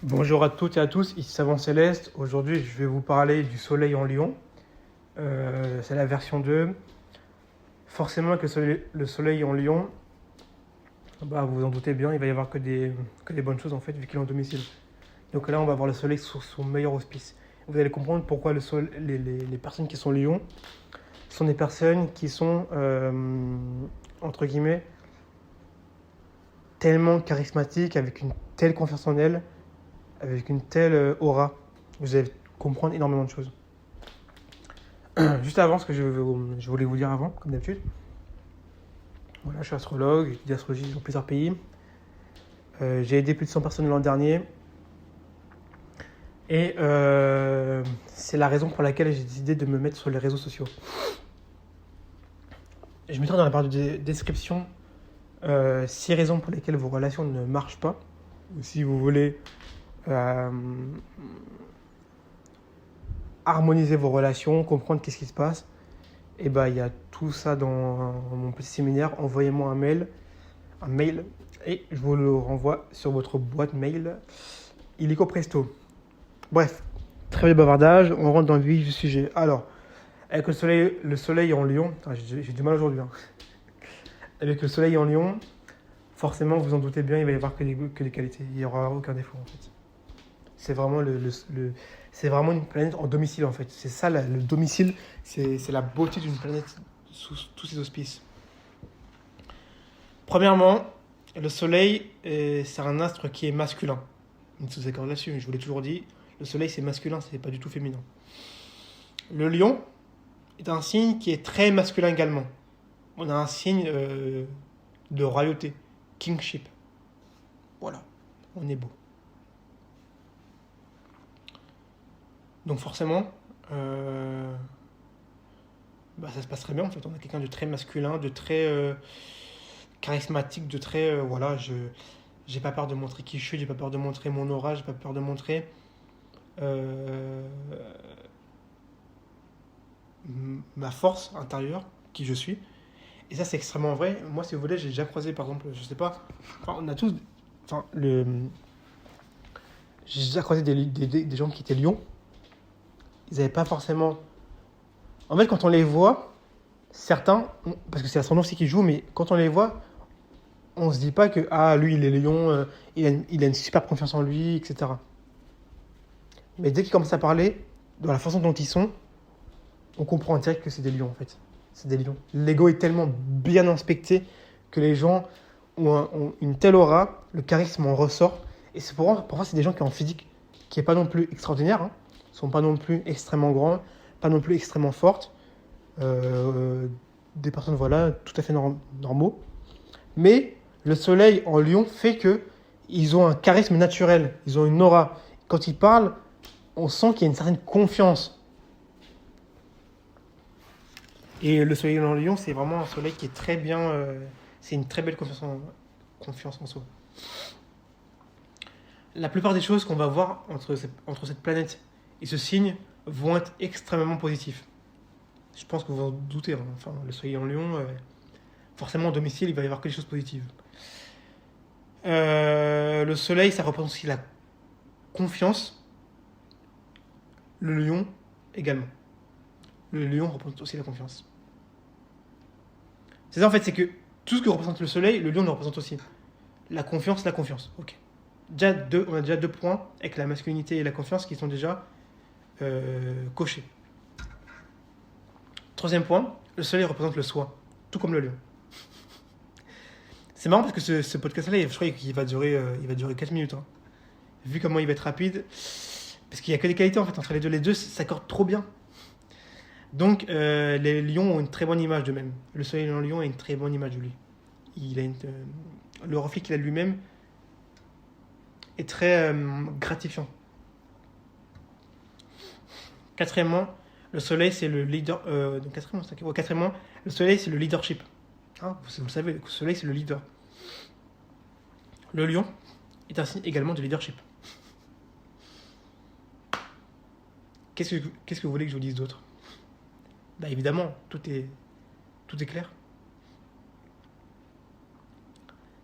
Bonjour à toutes et à tous, ici Savant Céleste. Aujourd'hui, je vais vous parler du soleil en Lion. C'est la version 2. Forcément, avec le soleil en Lion, vous vous en doutez bien, il va y avoir que des bonnes choses en fait, vu qu'il est en domicile. Donc là, on va voir le soleil sous son meilleur auspice. Vous allez comprendre pourquoi les personnes qui sont Lion sont des personnes qui sont, entre guillemets, tellement charismatiques, avec une telle confiance en elles, avec une telle aura. Vous allez comprendre énormément de choses. Juste avant, ce que je voulais vous dire avant, comme d'habitude. Voilà, je suis astrologue, j'étudie l'astrologie dans plusieurs pays. J'ai aidé plus de 100 personnes l'an dernier. Et c'est la raison pour laquelle j'ai décidé de me mettre sur les réseaux sociaux. Je mettrai dans la barre de description 6 raisons pour lesquelles vos relations ne marchent pas. Ou si vous voulez harmoniser vos relations, comprendre qu'est-ce qui se passe. Et il y a tout ça dans mon petit séminaire. Envoyez-moi un mail, et je vous le renvoie sur votre boîte mail illico presto. Bref, très bien bavardage, on rentre dans le vif du sujet. Alors, avec le soleil en Lion, j'ai du mal aujourd'hui. Avec le soleil en Lion, forcément, vous en doutez bien, il va y avoir que des qualités. Il n'y aura aucun défaut en fait. C'est vraiment, c'est vraiment une planète en domicile en fait. C'est ça, le domicile, c'est la beauté d'une planète sous tous ses auspices. Premièrement, le soleil, c'est un astre qui est masculin. On est tous d'accord là-dessus, je vous l'ai toujours dit. Le soleil, c'est masculin, c'est pas du tout féminin. Le lion est un signe qui est très masculin également. On a un signe de royauté, kingship. Voilà, on est beau. Donc forcément, ça se passe très bien en fait. On a quelqu'un de très masculin, de très charismatique, de très j'ai pas peur de montrer qui je suis, j'ai pas peur de montrer mon aura, j'ai pas peur de montrer ma force intérieure, qui je suis. Et ça, c'est extrêmement vrai. Moi, si vous voulez, j'ai déjà croisé, par exemple, je sais pas, on a tous, enfin, j'ai déjà croisé des gens qui étaient lions. Ils n'avaient pas forcément. En fait, quand on les voit, certains, parce que c'est l'ascendant aussi qui joue, mais quand on les voit, on se dit pas que lui, il est lion, il a une super confiance en lui, etc. Mais dès qu'ils commencent à parler, de la façon dont ils sont, on comprend en direct que c'est des lions en fait. C'est des lions. L'ego est tellement bien inspecté que les gens ont une telle aura, le charisme en ressort. Et c'est parfois c'est des gens qui ont un physique qui n'est pas non plus extraordinaire, hein. Ils ne sont pas non plus extrêmement grands, pas non plus extrêmement fortes. Des personnes tout à fait normaux. Mais le soleil en lion fait que ils ont un charisme naturel, ils ont une aura. Quand ils parlent, on sent qu'il y a une certaine confiance. Et le soleil en Lion, c'est vraiment un soleil qui est très bien. C'est une très belle confiance en soi. La plupart des choses qu'on va voir entre cette planète et ce signe vont être extrêmement positifs. Je pense que vous en doutez. Hein. Enfin, le soleil en Lion, forcément, au domicile, il va y avoir que des choses positives. Le soleil, ça représente aussi la confiance. Le lion également. Le lion représente aussi la confiance. C'est ça en fait, c'est que tout ce que représente le soleil, le lion le représente aussi. La confiance. Ok. On a déjà 2 points avec la masculinité et la confiance qui sont déjà cochés. Troisième point, le soleil représente le soi, tout comme le lion. C'est marrant parce que ce podcast-là, je crois qu'il va durer 4 minutes. Hein. Vu comment il va être rapide, parce qu'il n'y a que des qualités en fait entre les deux. Les deux s'accordent trop bien. Donc, les lions ont une très bonne image d'eux-mêmes. Le soleil en lion a une très bonne image de lui. Le reflet qu'il a de lui-même est très gratifiant. Quatrièmement, le soleil c'est le leader. Quatrièmement, le soleil c'est le leadership. Hein, vous le savez, le soleil c'est le leader. Le lion est un signe également de leadership. Qu'est-ce que vous voulez que je vous dise d'autre ? Évidemment, tout est clair.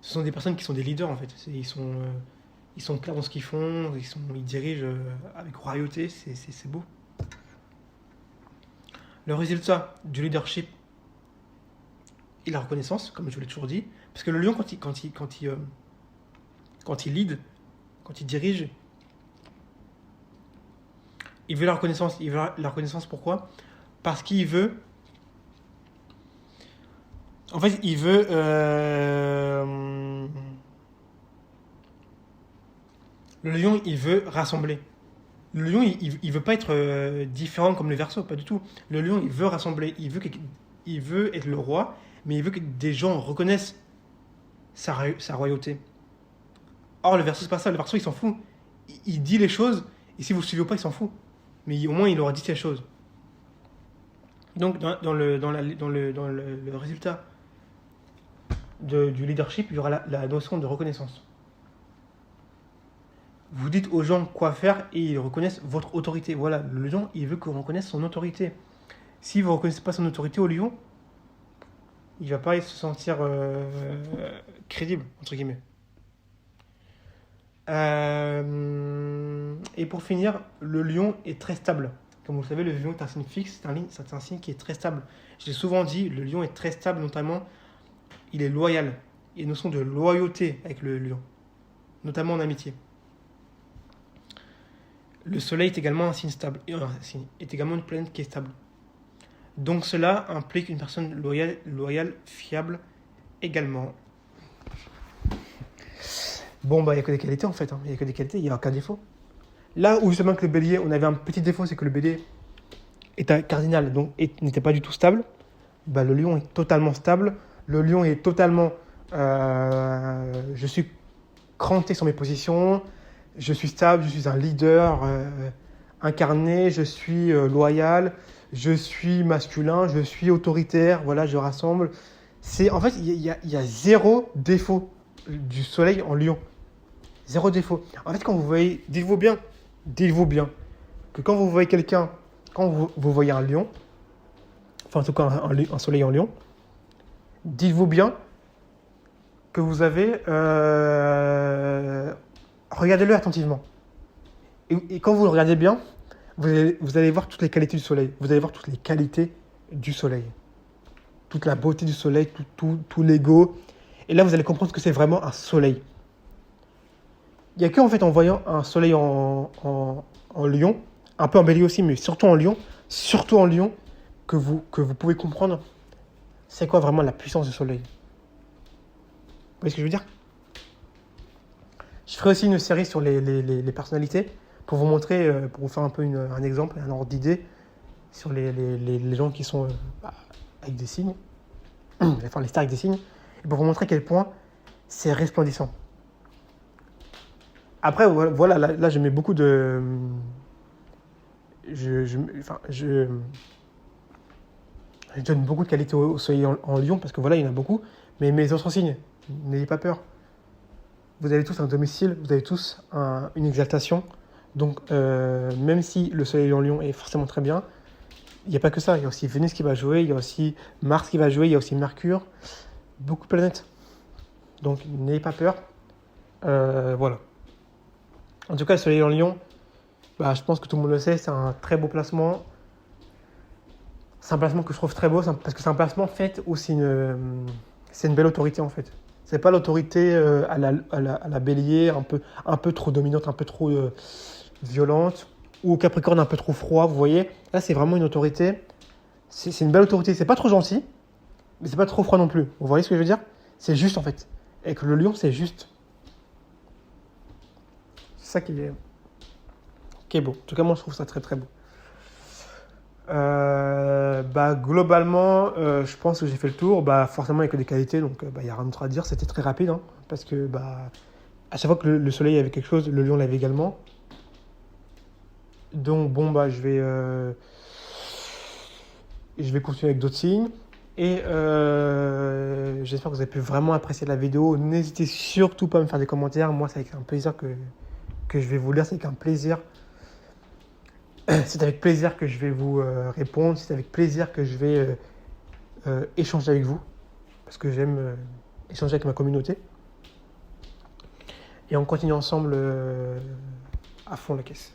Ce sont des personnes qui sont des leaders en fait. Ils ils sont clairs dans ce qu'ils font, ils dirigent avec royauté, c'est beau. Le résultat du leadership et la reconnaissance, comme je vous l'ai toujours dit, parce que le lion, quand il lead, quand il dirige, il veut la reconnaissance. Il veut la reconnaissance pourquoi? Parce qu'il veut... En fait, il veut... Le lion, il veut rassembler. Le lion, il veut pas être différent comme le Verseau, pas du tout. Le lion, il veut rassembler. Il veut être le roi, mais il veut que des gens reconnaissent sa royauté. Or, le Verseau, c'est pas ça. Le Verseau, il s'en fout. Il dit les choses, et si vous ne le suivez pas, il s'en fout. Mais au moins, il aura dit ces choses. Donc, dans le résultat du leadership, il y aura la notion de reconnaissance. Vous dites aux gens quoi faire et ils reconnaissent votre autorité. Voilà, le lion, il veut qu'on reconnaisse son autorité. Si vous ne reconnaissez pas son autorité au lion, il ne va pas se sentir crédible, entre guillemets. Et pour finir, le lion est très stable. Comme vous le savez, le lion est un signe fixe, c'est un signe qui est très stable. Je l'ai souvent dit, le lion est très stable, notamment, il est loyal. Il y a une notion de loyauté avec le lion, notamment en amitié. Le soleil est également un signe stable, est également une planète qui est stable. Donc cela implique une personne loyale, fiable également. Bon, bah il n'y a que des qualités en fait, il n'y a que des qualités, il n'y a aucun défaut. Là où justement que le bélier, on avait un petit défaut, c'est que le bélier est un cardinal, donc n'était pas du tout stable. Bah, le lion est totalement stable, le lion est totalement... je suis cranté sur mes positions, je suis stable, je suis un leader incarné, je suis loyal, je suis masculin, je suis autoritaire, voilà, je rassemble. En fait, il y a zéro défaut du soleil en lion. Zéro défaut. En fait, quand vous voyez, dites-vous bien que quand vous voyez quelqu'un, quand vous voyez un lion, enfin en tout cas un soleil en lion, dites-vous bien que vous avez... regardez-le attentivement. Et quand vous le regardez bien, vous allez voir toutes les qualités du soleil. Vous allez voir toutes les qualités du soleil. Toute la beauté du soleil, tout l'ego. Et là, vous allez comprendre que c'est vraiment un soleil. Il n'y a qu'en fait, en voyant un soleil en lion, un peu en bélier aussi, mais surtout en lion, que vous pouvez comprendre c'est quoi vraiment la puissance du soleil. Vous voyez ce que je veux dire? Je ferai aussi une série sur les personnalités pour vous montrer, pour vous faire un peu un exemple, un ordre d'idée sur les gens qui sont avec des signes, enfin les stars avec des signes, et pour vous montrer à quel point c'est resplendissant. Après, voilà, là je mets beaucoup de... Je donne beaucoup de qualité au soleil en lion, parce que voilà, il y en a beaucoup, mais mes autres signes, n'ayez pas peur. Vous avez tous un domicile, vous avez tous une exaltation. Donc, même si le soleil en lion est forcément très bien, il n'y a pas que ça. Il y a aussi Vénus qui va jouer, il y a aussi Mars qui va jouer, il y a aussi Mercure. Beaucoup de planètes. Donc, n'ayez pas peur. Voilà. En tout cas, le soleil en lion, bah, je pense que tout le monde le sait, c'est un très beau placement. C'est un placement que je trouve très beau, parce que c'est un placement fait où c'est une belle autorité en fait. C'est pas l'autorité à la bélier, un peu trop dominante, un peu trop violente, ou Capricorne un peu trop froid, vous voyez. Là, c'est vraiment une autorité. C'est une belle autorité. C'est pas trop gentil, mais c'est pas trop froid non plus. Vous voyez ce que je veux dire? C'est juste en fait. Et que le lion, c'est juste. C'est ça qui est beau. En tout cas, moi, je trouve ça très très beau. Globalement, je pense que j'ai fait le tour. Forcément, il n'y a que des qualités, donc il n'y a rien d'autre à dire. C'était très rapide, parce que à chaque fois que le soleil avait quelque chose, le lion l'avait également. Donc je vais continuer avec d'autres signes. Et j'espère que vous avez pu vraiment apprécier la vidéo. N'hésitez surtout pas à me faire des commentaires. Moi, c'est avec un plaisir que je vais vous lire. C'est avec un plaisir. C'est avec plaisir que je vais vous répondre. C'est avec plaisir que je vais échanger avec vous. Parce que j'aime échanger avec ma communauté. et on continue ensemble à fond la caisse.